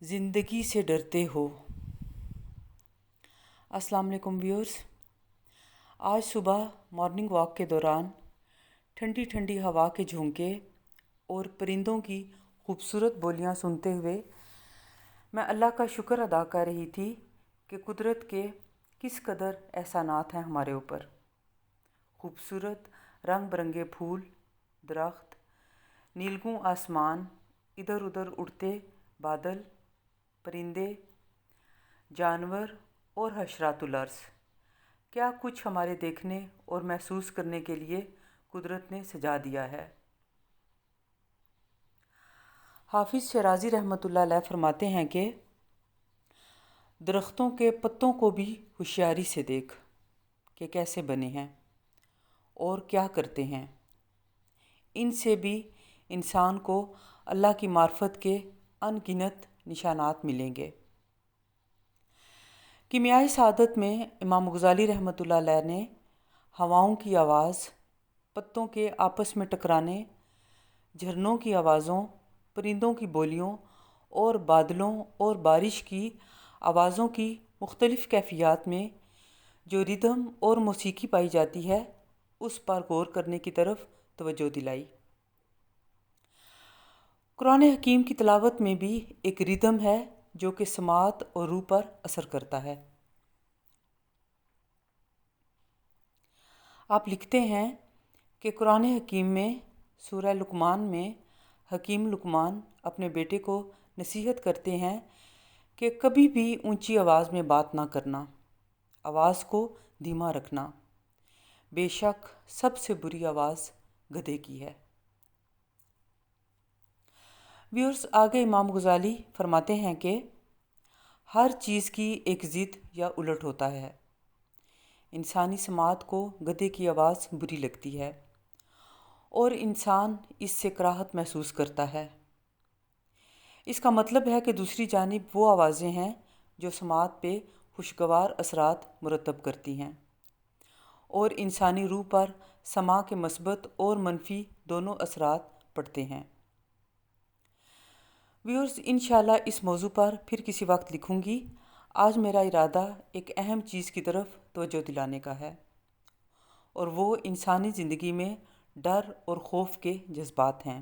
ज़िंदगी से डरते हो। अस्सलाम वालेकुम व्यूअर्स। आज सुबह मॉर्निंग वॉक के दौरान ठंडी ठंडी हवा के झोंके और परिंदों की खूबसूरत बोलियां सुनते हुए मैं अल्लाह का शुक्र अदा कर रही थी कि कुदरत के किस कदर एहसानात हैं हमारे ऊपर। खूबसूरत रंग बरंगे फूल, दरख्त, नीलगू आसमान, इधर उधर उड़ते बादल, परिंदे, जानवर और हशरातुल अर्ज़, क्या कुछ हमारे देखने और महसूस करने के लिए कुदरत ने सजा दिया है। हाफिज़ शराजी रहमतुल्लाह अलैह फरमाते हैं कि दरख्तों के पत्तों को भी होशियारी से देख कि कैसे बने हैं और क्या करते हैं। इनसे भी इंसान को अल्लाह की मार्फत के अनगिनत निशानात मिलेंगे। कीमियाई सादत में इमाम गज़ाली रहमतुल्लाह अलैह ने हवाओं की आवाज़, पत्तों के आपस में टकराने, झरनों की आवाज़ों, परिंदों की बोलियों और बादलों और बारिश की आवाज़ों की मुख्तलिफ़ कैफ़ियत में जो रिदम और मौसीकी पाई जाती है, उस पर गौर करने की तरफ तवज्जो दिलाई। कुरान हकीम की तिलावत में भी एक रिदम है जो कि समात और रूह पर असर करता है। आप लिखते हैं कि कुरान हकीम में सूरह लुकमान में हकीम लुकमान अपने बेटे को नसीहत करते हैं कि कभी भी ऊंची आवाज़ में बात ना करना, आवाज़ को धीमा रखना। बेशक सबसे बुरी आवाज़ गधे की है। व्यूअर्स, आगे इमाम गज़ाली फरमाते हैं कि हर चीज़ की एक ज़िद या उलट होता है। इंसानी समात को गधे की आवाज़ बुरी लगती है और इंसान इससे कराहत महसूस करता है। इसका मतलब है कि दूसरी जानिब वो आवाज़ें हैं जो समात पे खुशगवार असरात मुरतब करती हैं और इंसानी रूह पर समा के मस्बत और मनफी दोनों असरात पड़ते हैं। व्यूअर्स, इंशाल्लाह इस मौजू पर फिर किसी वक्त लिखूंगी। आज मेरा इरादा एक अहम चीज़ की तरफ तवज्जो दिलाने का है और वो इंसानी ज़िंदगी में डर और खौफ के जज्बात हैं।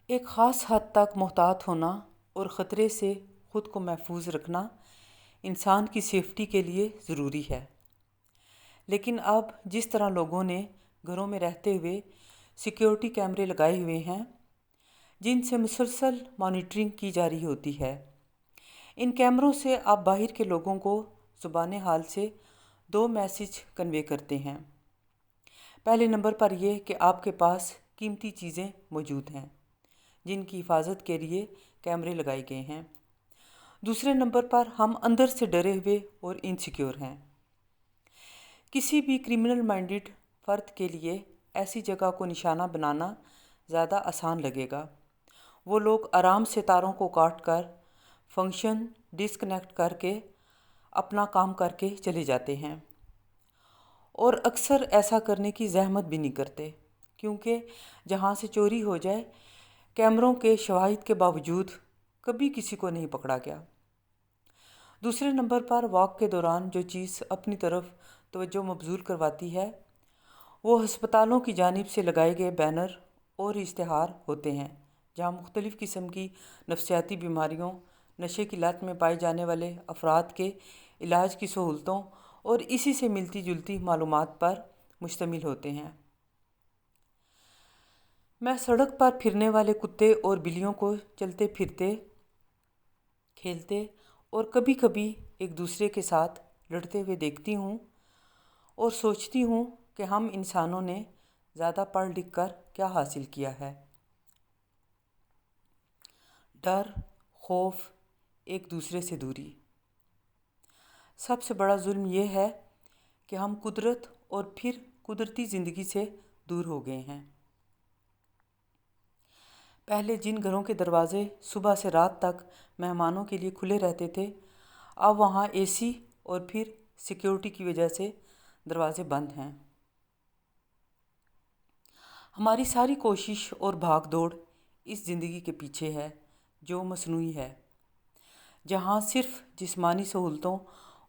एक ख़ास हद तक मोहतात होना और ख़तरे से ख़ुद को महफूज रखना इंसान की सेफ्टी के लिए ज़रूरी है। लेकिन अब जिस तरह लोगों ने घरों में रहते हुए सिक्योरिटी कैमरे लगाए हुए हैं जिनसे मुसलसल मॉनिटरिंग की जा रही होती है, इन कैमरों से आप बाहर के लोगों को ज़ुबान हाल से दो मैसेज कन्वे करते हैं। पहले नंबर पर यह कि आपके पास कीमती चीज़ें मौजूद हैं जिनकी हिफाजत के लिए कैमरे लगाए गए हैं। दूसरे नंबर पर हम अंदर से डरे हुए और इनसिक्योर हैं। किसी भी क्रिमिनल माइंडेड फ़र्द के लिए ऐसी जगह को निशाना बनाना ज़्यादा आसान लगेगा। वो लोग आराम से तारों को काट कर फंक्शन डिस्कनेक्ट करके अपना काम करके चले जाते हैं और अक्सर ऐसा करने की जहमत भी नहीं करते, क्योंकि जहाँ से चोरी हो जाए कैमरों के शवाहिद के बावजूद कभी किसी को नहीं पकड़ा गया। दूसरे नंबर पर वॉक के दौरान जो चीज़ अपनी तरफ तवज्जो मबजूल करवाती है वो अस्पतालों की जानिब से लगाए गए बैनर और इश्तिहार होते हैं, जहाँ मुख्तलिफ़ किस्म की नफसियाती बीमारियों, नशे की लत में पाए जाने वाले अफराद के इलाज की सहूलतों और इसी से मिलती जुलती मालूमात पर मुश्तमिल होते हैं। मैं सड़क पर फिरने वाले कुत्ते और बिल्लियों को चलते फिरते, खेलते और कभी कभी एक दूसरे के साथ लड़ते हुए देखती हूँ और सोचती हूँ कि हम इंसानों ने ज़्यादा पढ़ लिख कर क्या हासिल किया है। डर, खौफ, एक दूसरे से दूरी। सबसे बड़ा जुल्म यह है कि हम कुदरत और फिर कुदरती ज़िंदगी से दूर हो गए हैं। पहले जिन घरों के दरवाजे सुबह से रात तक मेहमानों के लिए खुले रहते थे, अब वहाँ एसी और फिर सिक्योरिटी की वजह से दरवाजे बंद हैं। हमारी सारी कोशिश और भाग दौड़ اس زندگی کے پیچھے ہے جو مصنوعی ہے، جہاں صرف جسمانی سہولتوں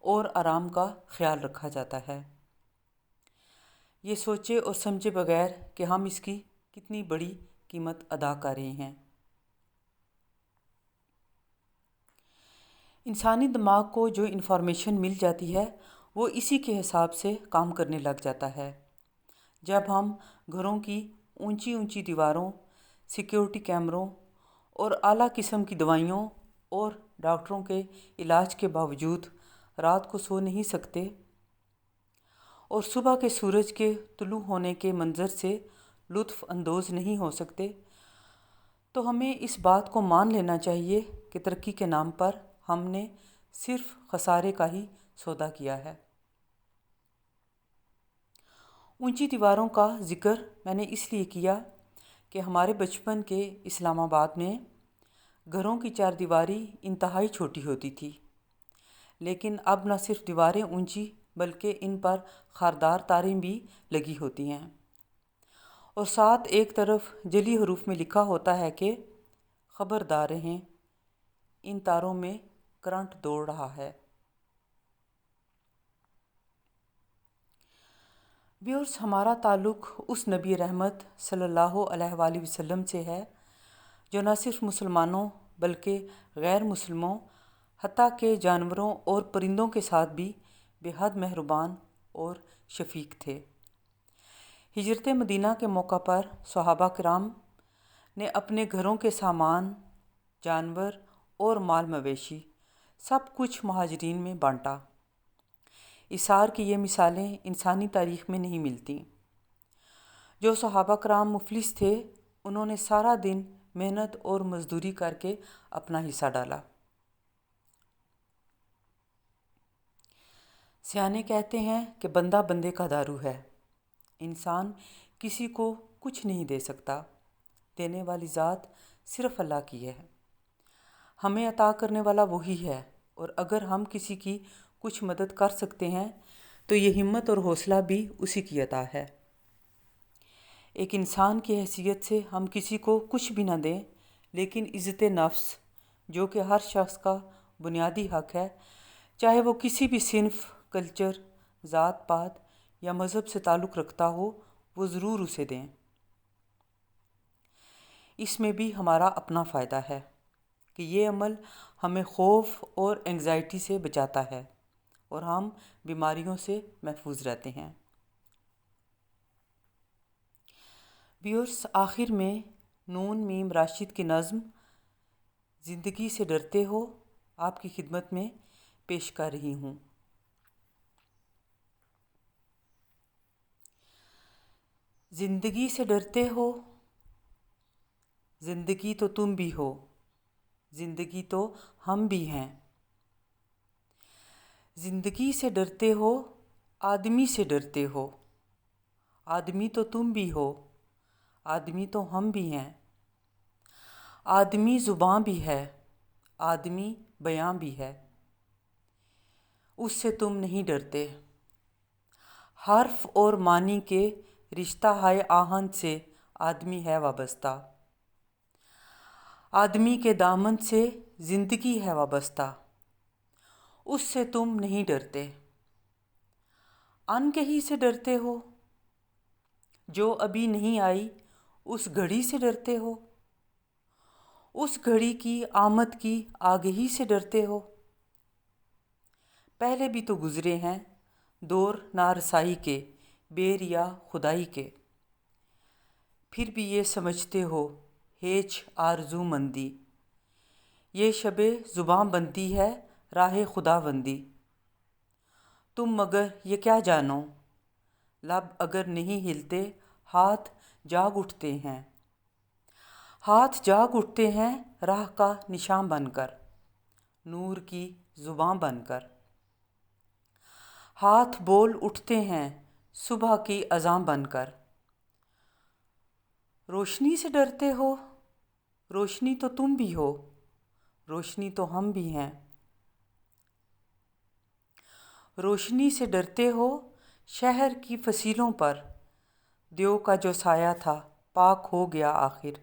اور آرام کا خیال رکھا جاتا ہے، یہ سوچے اور سمجھے بغیر کہ ہم اس کی کتنی بڑی قیمت ادا کر رہے ہیں۔ انسانی دماغ کو جو انفارمیشن مل جاتی ہے وہ اسی کے حساب سے کام کرنے لگ جاتا ہے۔ جب ہم گھروں کی اونچی اونچی دیواروں، سیکیورٹی کیمروں اور اعلیٰ قسم کی دوائیوں اور ڈاکٹروں کے علاج کے باوجود رات کو سو نہیں سکتے اور صبح کے سورج کے طلوع ہونے کے منظر سے لطف اندوز نہیں ہو سکتے، تو ہمیں اس بات کو مان لینا چاہیے کہ ترقی کے نام پر ہم نے صرف خسارے کا ہی سودا کیا ہے۔ اونچی دیواروں کا ذکر میں نے اس لیے کیا کہ ہمارے بچپن کے اسلام آباد میں گھروں کی چار دیواری انتہائی چھوٹی ہوتی تھی، لیکن اب نہ صرف دیواریں اونچی بلکہ ان پر خاردار تاریں بھی لگی ہوتی ہیں، اور ساتھ ایک طرف جلی حروف میں لکھا ہوتا ہے کہ خبردار رہیں، ان تاروں میں کرنٹ دوڑ رہا ہے۔ ویورز، ہمارا تعلق اس نبی رحمت صلی اللہ علیہ وآلہ وسلم سے ہے جو نہ صرف مسلمانوں بلکہ غیر مسلموں حتیٰ کہ جانوروں اور پرندوں کے ساتھ بھی بے حد مہربان اور شفیق تھے۔ ہجرت مدینہ کے موقع پر صحابہ کرام نے اپنے گھروں کے سامان، جانور اور مال مویشی سب کچھ مہاجرین میں بانٹا۔ ایثار کی یہ مثالیں انسانی تاریخ میں نہیں ملتیں۔ جو صحابہ کرام مفلس تھے، انہوں نے سارا دن محنت اور مزدوری کر کے اپنا حصہ ڈالا۔ سیانے کہتے ہیں کہ بندہ بندے کا دارو ہے۔ انسان کسی کو کچھ نہیں دے سکتا، دینے والی ذات صرف اللہ کی ہے۔ ہمیں عطا کرنے والا وہی ہے، اور اگر ہم کسی کی کچھ مدد کر سکتے ہیں تو یہ ہمت اور حوصلہ بھی اسی کی عطا ہے۔ ایک انسان کی حیثیت سے ہم کسی کو کچھ بھی نہ دیں، لیکن عزت نفس جو کہ ہر شخص کا بنیادی حق ہے، چاہے وہ کسی بھی صنف، کلچر، ذات پات یا مذہب سے تعلق رکھتا ہو، وہ ضرور اسے دیں۔ اس میں بھی ہمارا اپنا فائدہ ہے کہ یہ عمل ہمیں خوف اور انگزائٹی سے بچاتا ہے اور ہم بیماریوں سے محفوظ رہتے ہیں۔ ویورز، آخر میں نون میم راشد کی نظم زندگی سے ڈرتے ہو آپ کی خدمت میں پیش کر رہی ہوں۔ زندگی سے ڈرتے ہو، زندگی تو تم بھی ہو، زندگی تو ہم بھی ہیں۔ زندگی سے ڈرتے ہو، آدمی سے ڈرتے ہو، آدمی تو تم بھی ہو، آدمی تو ہم بھی ہیں۔ آدمی زباں بھی ہے، آدمی بیاں بھی ہے، اس سے تم نہیں ڈرتے۔ حرف اور معنی کے رشتہ ہائے آہن سے آدمی ہے وابستہ، آدمی کے دامن سے زندگی ہے وابستہ، اس سے تم نہیں ڈرتے۔ انکہی سے ڈرتے ہو، جو ابھی نہیں آئی اس گھڑی سے ڈرتے ہو، اس گھڑی کی آمد کی آگہی سے ڈرتے ہو۔ پہلے بھی تو گزرے ہیں دور نارسائی کے، بے ریا خدائی کے، پھر بھی یہ سمجھتے ہو ہیچ آرزو مندی، یہ شب زباں بندی ہے راہ خدا بندی۔ تم مگر یہ کیا جانو، لب اگر نہیں ہلتے ہاتھ جاگ اٹھتے ہیں، ہاتھ جاگ اٹھتے ہیں راہ کا نشاں بن کر، نور کی زباں بن کر۔ ہاتھ بول اٹھتے ہیں صبح کی اذاں بن کر۔ روشنی سے ڈرتے ہو، روشنی تو تم بھی ہو، روشنی تو ہم بھی ہیں۔ روشنی سے ڈرتے ہو، شہر کی فصیلوں پر دیو کا جو سایہ تھا پاک ہو گیا آخر،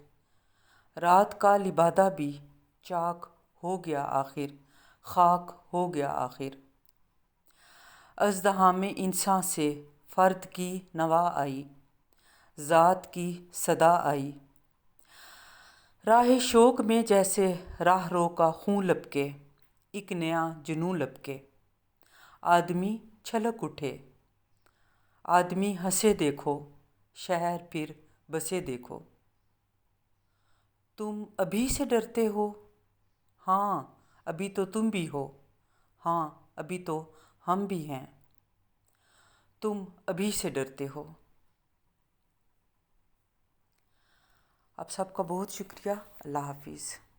رات کا لبادہ بھی چاک ہو گیا آخر، خاک ہو گیا آخر۔ اژدہام انساں سے فرد کی نوا آئی، ذات کی صدا آئی۔ راہ شوق میں جیسے راہ رو کا خون لبکے، ایک نیا جنوں لبکے۔ آدمی چھلک اٹھے، آدمی ہنسے دیکھو، شہر پھر بسے دیکھو۔ تم ابھی سے ڈرتے ہو؟ ہاں ابھی تو تم بھی ہو، ہاں ابھی تو ہم بھی ہیں۔ تم ابھی سے ڈرتے ہو۔ آپ سب کا بہت شکریہ۔ اللہ حافظ۔